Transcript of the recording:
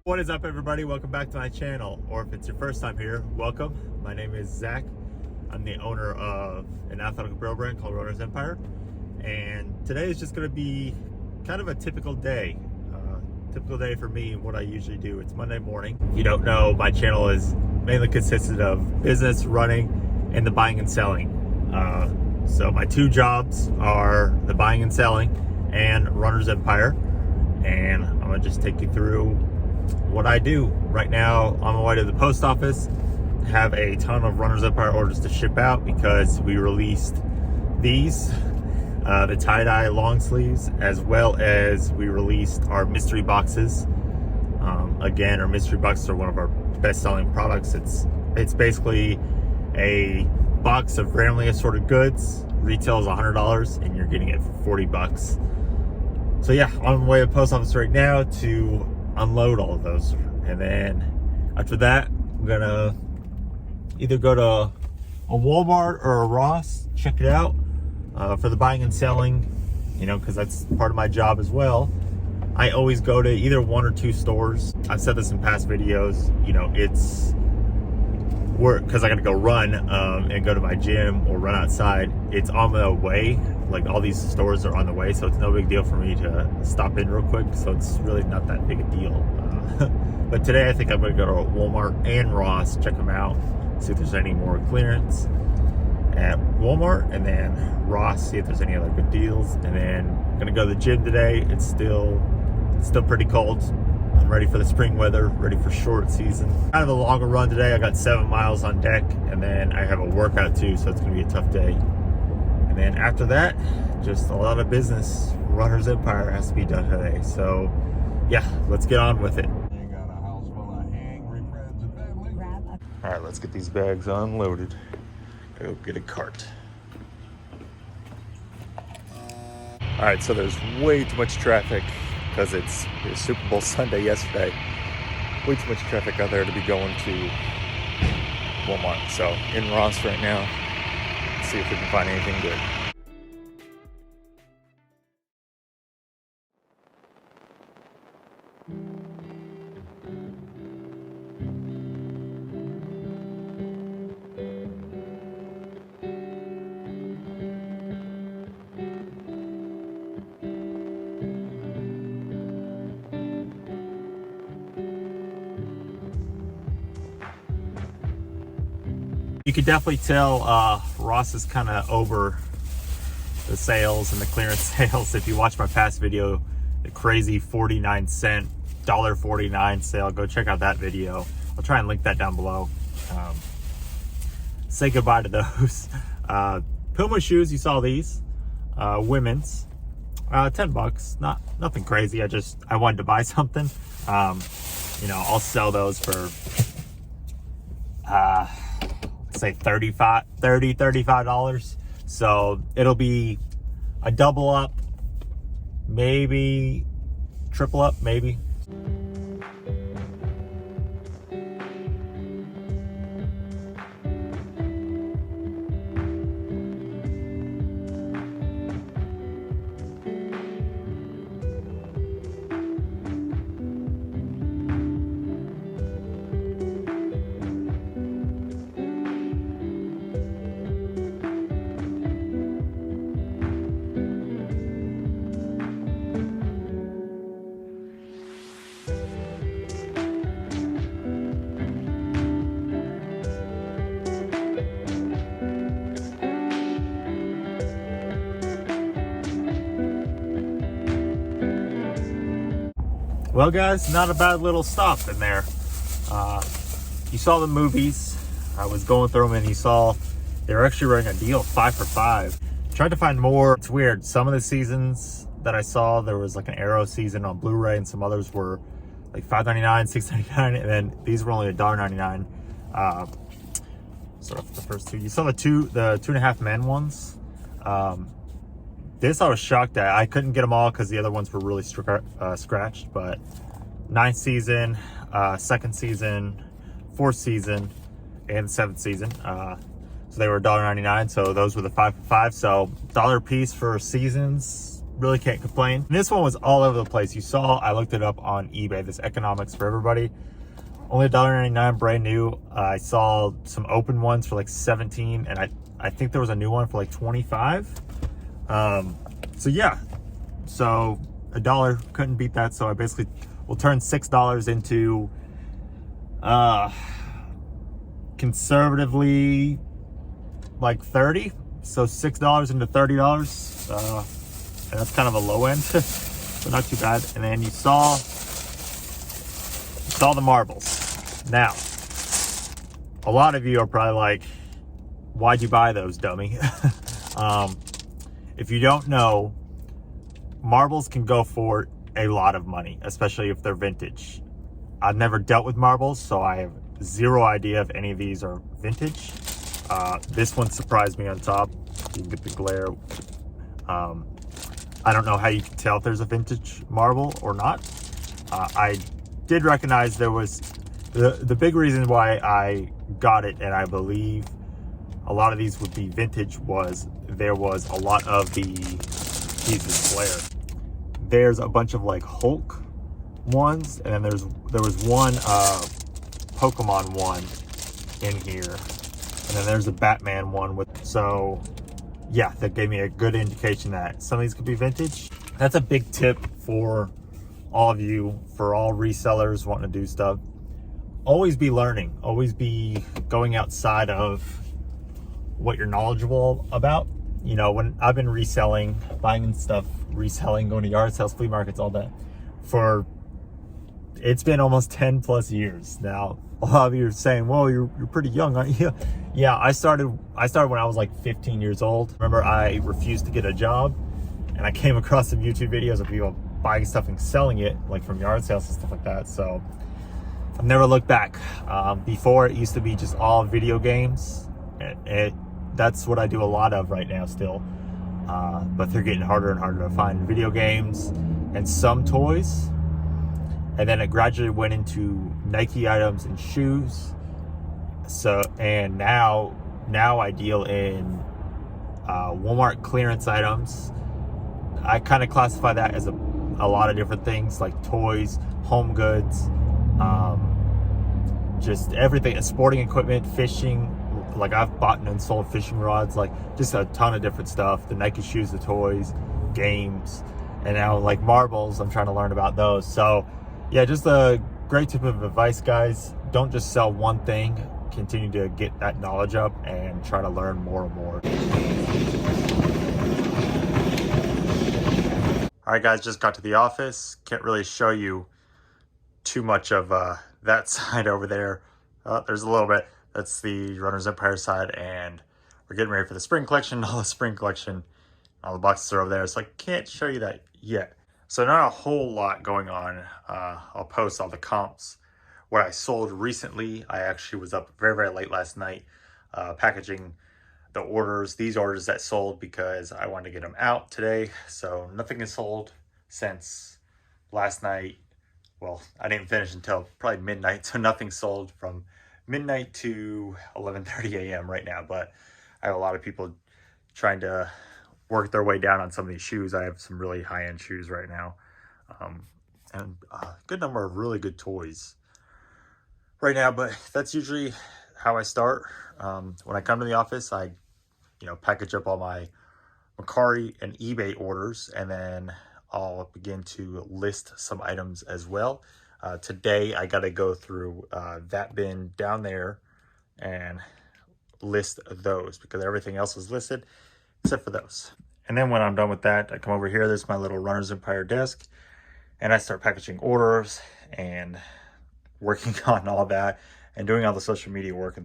What is up, everybody? Welcome back to my channel, or if it's your first time here, welcome. My name is Zach. I'm the owner of an athletic apparel brand called Runners Empire, and today is just going to be kind of a typical day. Typical day for me. What I usually do. It's Monday morning. If you don't know, my channel is mainly consisted of business, running, and the buying and selling. So my two jobs are the buying and selling and Runners Empire, and I'm gonna just take you through what I do. Right now, on my way to the post office, have a ton of Runners Empire orders to ship out because we released these, the tie-dye long sleeves, as well as we released our mystery boxes. Again, our mystery boxes are one of our best-selling products. It's basically a box of randomly assorted goods. Retails $100 and you're getting it for 40 bucks. So yeah, on my way to the post office right now to unload all of those, and then after that I'm gonna either go to a Walmart or a Ross, check it out for the buying and selling, because that's part of my job as well. I always go to either one or two stores. I've said this in past videos, it's work because I gotta go run and go to my gym or run outside. It's on the way. Like, all these stores are on the way, so it's no big deal for me to stop in real quick, so it's really not that big a deal. But today I think I'm gonna go to Walmart and Ross, check them out, see if there's any more clearance at Walmart, and then Ross, see if there's any other good deals. And then I'm gonna go to the gym today. It's still pretty cold. I'm ready for the spring weather, ready for short season. Kind of a longer run today. I got 7 miles on deck, and then I have a workout too, so it's gonna be a tough day. And then after that, just a lot of business. Runners Empire has to be done today. So yeah, let's get on with it. All right, let's get these bags unloaded. Go get a cart. All right, so there's way too much traffic because it was Super Bowl Sunday yesterday. Way too much traffic out there to be going to Walmart. So in Ross right now, see if we can find anything good. You could definitely tell Ross is kind of over the sales and the clearance sales. If you watch my past video, the crazy 49-cent, $1.49 sale, go check out that video. I'll try and link that down below. Say goodbye to those. Puma shoes, you saw these. Women's, 10 bucks. Nothing crazy. I wanted to buy something. I'll sell those for say $35. So it'll be a double up, maybe triple up, maybe. Well, guys, not a bad little stop in there. You saw the movies. I was going through them, and you saw they were actually running a deal 5 for 5. Tried to find more. It's weird. Some of the seasons that I saw, there was like an Arrow season on Blu-ray, and some others were like $5.99, $6.99, and then these were only $1.99. So the first two. You saw the 2.5 Men ones. This I was shocked at. I couldn't get them all because the other ones were really scratched, but 9th season, 2nd season, 4th season, and 7th season. So they were $1.99, so those were the 5 for 5. So $1 a piece for seasons, really can't complain. And this one was all over the place. You saw, I looked it up on eBay, this Economics for Everybody. Only $1.99 brand new. I saw some open ones for like 17, and I think there was a new one for like 25. So yeah, so $1 couldn't beat that. So I basically will turn $6 into conservatively like 30. So $6 into $30. And that's kind of a low end, so not too bad. And then you saw the marbles. Now, a lot of you are probably like, why'd you buy those, dummy? If you don't know, marbles can go for a lot of money, especially if they're vintage. I've never dealt with marbles, so I have zero idea if any of these are vintage. This one surprised me on top. You can get the glare. I don't know how you can tell if there's a vintage marble or not. I did recognize there was the big reason why I got it, and I believe a lot of these would be vintage, was there was a lot of the Jesus glare. There's a bunch of like Hulk ones, and then there was one Pokemon one in here, and then there's a Batman one with. So yeah, that gave me a good indication that some of these could be vintage. That's a big tip for all of you, for all resellers wanting to do stuff. Always be learning, always be going outside of what you're knowledgeable about. You know, when I've been reselling, buying stuff, reselling, going to yard sales, flea markets, all that, it's been almost 10 plus years now. A lot of you are saying, well, you're pretty young, aren't you? Yeah, I started when I was like 15 years old. Remember, I refused to get a job, and I came across some YouTube videos of people buying stuff and selling it, like from yard sales and stuff like that. So I've never looked back. Before, it used to be just all video games. That's what I do a lot of right now still. But they're getting harder and harder to find. Video games and some toys. And then it gradually went into Nike items and shoes. So, and now I deal in Walmart clearance items. I kind of classify that as a lot of different things, like toys, home goods, just everything, sporting equipment, fishing. Like, I've bought and sold fishing rods, like just a ton of different stuff. The Nike shoes, the toys, games, and now like marbles, I'm trying to learn about those. So yeah, just a great tip of advice, guys. Don't just sell one thing. Continue to get that knowledge up and try to learn more and more. All right, guys, just got to the office. Can't really show you too much of that side over there. There's a little bit. That's the Runners Empire side, and we're getting ready for the spring collection. All the spring collection, all the boxes are over there, so I can't show you that yet. So not a whole lot going on. I'll post all the comps. What I sold recently, I actually was up very, very late last night packaging the orders, these orders that sold, because I wanted to get them out today. So nothing is sold since last night. Well, I didn't finish until probably midnight, so nothing sold from midnight to 11:30 a.m. right now. But I have a lot of people trying to work their way down on some of these shoes. I have some really high-end shoes right now, and a good number of really good toys right now. But that's usually how I start. When I come to the office, I package up all my Mercari and eBay orders, and then I'll begin to list some items as well. Today I got to go through that bin down there and list those, because everything else is listed except for those. And then when I'm done with that, I come over here. There's my little Runners Empire desk, and I start packaging orders and working on all that and doing all the social media work.